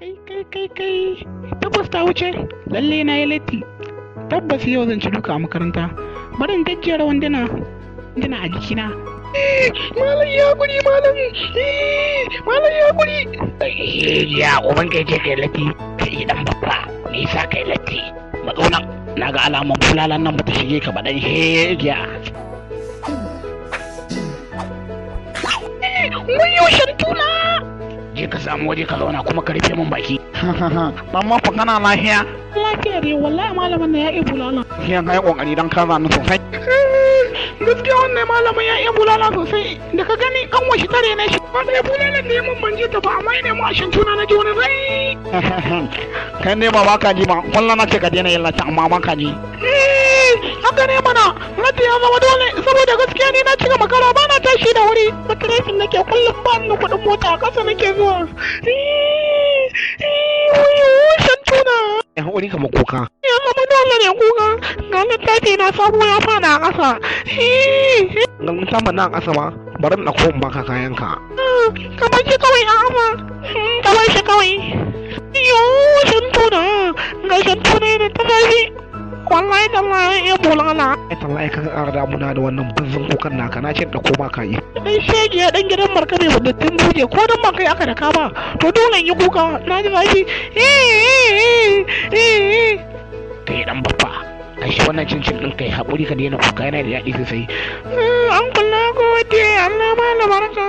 Kai, tabbas ta wuce, lalle na yi latti, tabbas yau zan ci duka a makaranta, bari in gajjera wanduna a jikina. Malam ya guri, malam ya guri. Ya uban kai ce kai latti, kai dan babba, me yasa kai latti? Matsonan, na ga alaman bulalan nan bata shige ka ba dan hegiya. Wayo shantuna! Je ka samu waje ka zauna kuma ka rufe min baki. Dan mafa kana lafiya? Lafiya dai wallahi malamin na ya iya bulala. Shi kai kokari dan ka zanu sosai. Gaskiya wannan malamin ya iya bulala sosai. Da ka gani kan washi tare ne shi. Ba da bulala ne mun banje ta ba amma ne mu a shantuna na ji wani rai. Kai ne ba ka ji ba. Wallahi na ce ka daina yin lata amma ba ka ji. Haka ne mana, lati ya zama dole saboda gaskiya ne na cika makara ba na tashi da wuri. Makarefin nake kullum ba ni kuɗin mota a ƙasa nake zuwa. Shan tuna. Ya haƙuri kamar kuka. Ya zama dole ne kuka. Ga littafi na sabo ya fana a ƙasa. Ga littafin na a ƙasa ba, bari na koma baka kayanka. Kamar shi kawai a ƙasa. Kamar shi kawai. Shan tuna. Ga shan tuna ne ta tashi. Wallahi tallahi ya bulala. Tallahi ka ƙara damuna da wannan banzan kukan naka na ce da koma ka yi. Dan shege ya dan gidan markabe budattun buje ko dan man kai aka daka ba to dole in yi kuka na ji zafi. Kai dan babba kai shi wannan cincin din kai haƙuri ka daina kuka yana da daɗi sosai. An kula gode Allah ma barka.